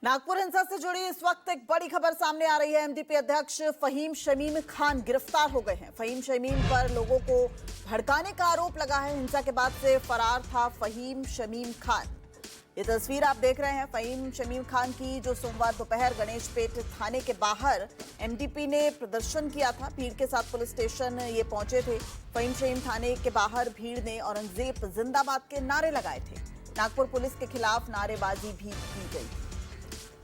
नागपुर हिंसा से जुड़ी इस वक्त एक बड़ी खबर सामने आ रही है। एमडीपी अध्यक्ष फहीम शमीम खान गिरफ्तार हो गए हैं। फहीम शमीम पर लोगों को भड़काने का आरोप लगा है। हिंसा के बाद से फरार था फहीम शमीम खान। ये तस्वीर आप देख रहे हैं फहीम शमीम खान की, जो सोमवार दोपहर गणेश पेट थाने के बाहर एमडीपी ने प्रदर्शन किया था। भीड़ के साथ पुलिस स्टेशन ये पहुंचे थे। फहीम शमीम थाने के बाहर भीड़ ने औरंगजेब जिंदाबाद के नारे लगाए थे। नागपुर पुलिस के खिलाफ नारेबाजी भी की गई थी।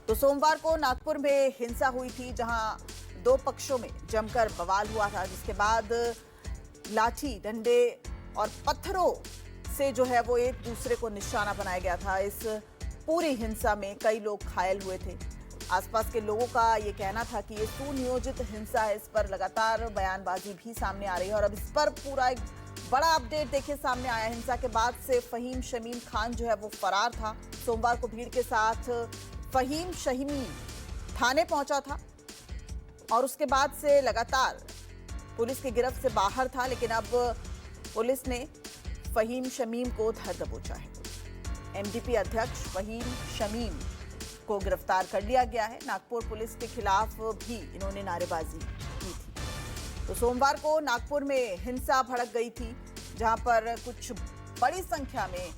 तो सोमवार को नागपुर में हिंसा हुई थी, जहां दो पक्षों में जमकर बवाल हुआ था, जिसके बाद लाठी, डंडे और पत्थरों से जो है वो एक दूसरे को निशाना बनाया गया था। इस पूरी हिंसा में कई लोग घायल हुए थे। आसपास के लोगों का ये कहना था कि ये सुनियोजित हिंसा है। इस पर लगातार बयानबाजी भी सामने आ रही है और अब इस पर पूरा एक बड़ा अपडेट देखिए सामने आया। हिंसा के बाद से फहीम शमीम खान जो है वो फरार था। सोमवार को भीड़ के साथ फहीम शमीम थाने पहुंचा था और उसके बाद से लगातार पुलिस की गिरफ्त से बाहर था, लेकिन अब पुलिस ने फहीम शमीम को धर दबोचा है। एमडीपी अध्यक्ष फहीम शमीम को गिरफ्तार कर लिया गया है। नागपुर पुलिस के खिलाफ भी इन्होंने नारेबाजी की थी। तो सोमवार को नागपुर में हिंसा भड़क गई थी, जहां पर कुछ बड़ी संख्या में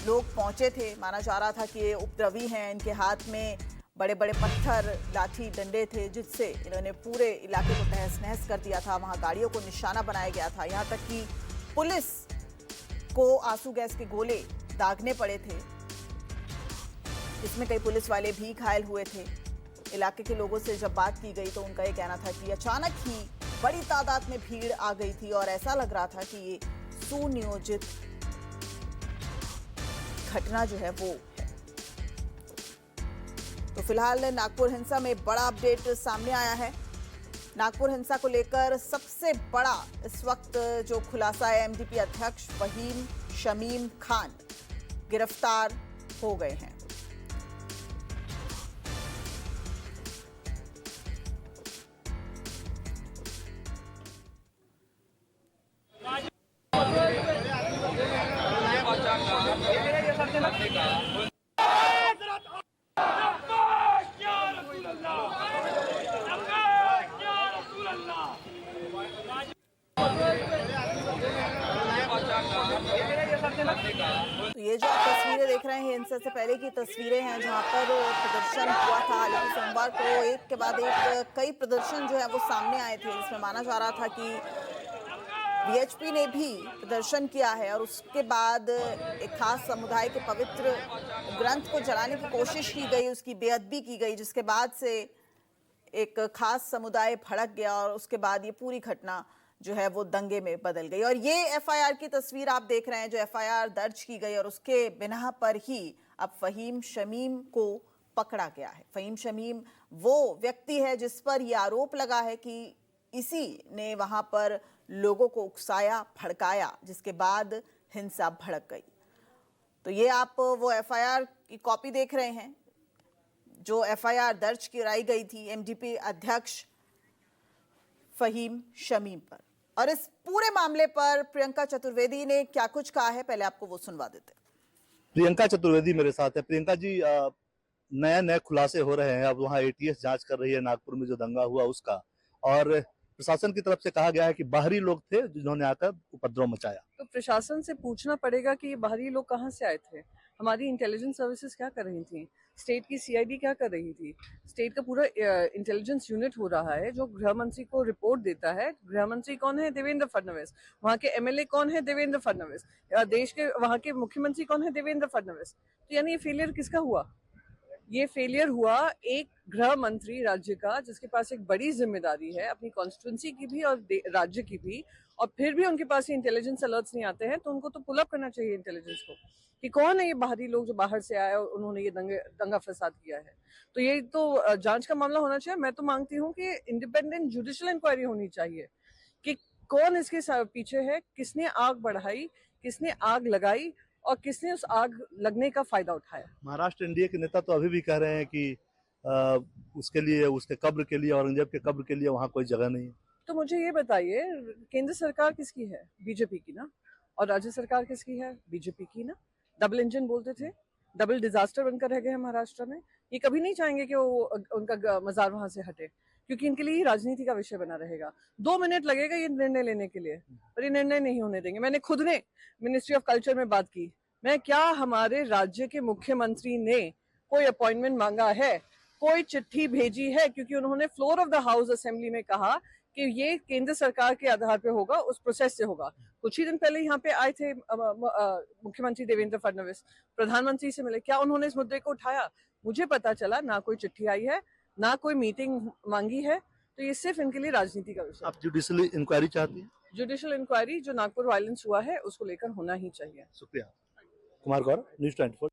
लोग पहुंचे थे। माना जा रहा था कि ये उपद्रवी हैं, इनके हाथ में बड़े बड़े पत्थर, लाठी, डंडे थे, जिससे इन्होंने पूरे इलाके को तहस नहस कर दिया था। वहां गाड़ियों को निशाना बनाया गया था। यहां तक कि पुलिस को आंसू गैस के गोले दागने पड़े थे। इसमें कई पुलिस वाले भी घायल हुए थे। इलाके के लोगों से जब बात की गई तो उनका ये कहना था कि अचानक ही बड़ी तादाद में भीड़ आ गई थी और ऐसा लग रहा था कि ये सुनियोजित घटना जो है वो है। तो फिलहाल नागपुर हिंसा में बड़ा अपडेट सामने आया है। नागपुर हिंसा को लेकर सबसे बड़ा इस वक्त जो खुलासा है, एमडीपी अध्यक्ष फहीम शमीम खान गिरफ्तार हो गए हैं। तो ये जो आप तस्वीरें देख रहे हैं, हिंसा से पहले की तस्वीरें हैं, जहां पर प्रदर्शन हुआ था। लेकिन सोमवार को एक के बाद एक कई प्रदर्शन जो है वो सामने आए थे, जिसमें माना जा रहा था कि वीएचपी ने भी प्रदर्शन किया है और उसके बाद एक खास समुदाय के पवित्र ग्रंथ को जलाने की कोशिश की गई, उसकी बेअदबी की गई, जिसके बाद से एक खास समुदाय भड़क गया और उसके बाद ये पूरी घटना जो है वो दंगे में बदल गई। और ये एफआईआर की तस्वीर आप देख रहे हैं, जो एफआईआर दर्ज की गई और उसके बिना पर ही अब फहीम शमीम को पकड़ा गया है। फहीम शमीम वो व्यक्ति है जिस पर यह आरोप लगा है कि इसी ने वहां पर लोगों को उकसाया, भड़काया, जिसके बाद हिंसा भड़क गई। तो ये आप वो एफआईआर की कॉपी देख रहे हैं, जो एफआईआर दर्ज कराई गई थी एमडीपी अध्यक्ष फहीम शमीम पर। और इस पूरे मामले पर प्रियंका चतुर्वेदी ने क्या कुछ कहा है, पहले आपको वो सुनवा देते हैं। प्रियंका चतुर्वेदी मेरे साथ है। प्रियंका जी, नए नए खुलासे हो रहे हैं। अब वहाँ एटीएस जांच कर रही है नागपुर में जो दंगा हुआ उसका, और प्रशासन की तरफ से कहा गया है कि बाहरी लोग थे जिन्होंने आकर उपद्रव मचाया। तो प्रशासन से पूछना पड़ेगा कि ये बाहरी लोग कहाँ से आए थे, हमारी इंटेलिजेंस सर्विसेज क्या कर रही थी, स्टेट की सीआईडी क्या कर रही थी। स्टेट का पूरा इंटेलिजेंस यूनिट हो रहा है जो गृह मंत्री को रिपोर्ट देता है। गृह मंत्री कौन है? देवेंद्र फडणवीस। वहाँ के एमएलए कौन है? देवेंद्र फडणवीस। देश के वहाँ के मुख्यमंत्री कौन है? देवेंद्र फडणवीस। तो यानी ये फेलियर किसका हुआ? ये फेलियर हुआ एक गृह मंत्री राज्य का, जिसके पास एक बड़ी जिम्मेदारी है अपनी कॉन्स्टिट्यूंसी की भी और राज्य की भी, और फिर भी उनके पास इंटेलिजेंस अलर्ट्स नहीं आते हैं। तो उनको तो पुल अप करना चाहिए इंटेलिजेंस को कि कौन है ये बाहरी लोग जो बाहर से आए और उन्होंने ये दंगा फसाद किया है। तो ये तो जांच का मामला होना चाहिए। मैं तो मांगती हूँ कि इंडिपेंडेंट जुडिशियल इंक्वायरी होनी चाहिए कि कौन इसके पीछे है, किसने आग बढ़ाई, किसने आग लगाई और किसने उस आग लगने का फायदा उठाया। महाराष्ट्र एनडीए के नेता तो अभी भी कह रहे हैं कि उसके लिए, उसके कब्र के लिए, औरंगजेब के कब्र के लिए वहाँ कोई जगह नहीं है। तो मुझे ये बताइए, केंद्र सरकार किसकी है? बीजेपी की ना। और राज्य सरकार किसकी है? बीजेपी की ना। डबल इंजन बोलते थे। डबल डिजास्टर बनकर रह गए हैं महाराष्ट्र में। ये कभी नहीं चाहेंगे कि उनका मजार वहां से हटे, क्योंकि इनके लिए राजनीति का विषय बना रहेगा। 2 मिनट लगेगा ये निर्णय लेने के लिए, पर ये निर्णय नहीं होने देंगे। मैंने खुद ने मिनिस्ट्री ऑफ कल्चर में बात की, मैं क्या हमारे राज्य के मुख्यमंत्री ने कोई अपॉइंटमेंट मांगा है, कोई चिट्ठी भेजी है? क्योंकि उन्होंने floor of the house assembly में कहा कि ये केंद्र सरकार के आधार पे होगा, उस प्रोसेस से होगा। कुछ ही दिन पहले यहाँ पे आए थे मुख्यमंत्री देवेंद्र फडणवीस, प्रधानमंत्री से मिले, क्या उन्होंने इस मुद्दे को उठाया? मुझे पता चला ना कोई चिट्ठी आई है, ना कोई मीटिंग मांगी है। तो ये सिर्फ इनके लिए राजनीति का विषय। आप जुडिशियल इंक्वायरी चाहती हैं? जुडिशियल इंक्वायरी जो नागपुर वायलेंस हुआ है उसको लेकर होना ही चाहिए। शुक्रिया। कुमार गौरव, न्यूज़ 24।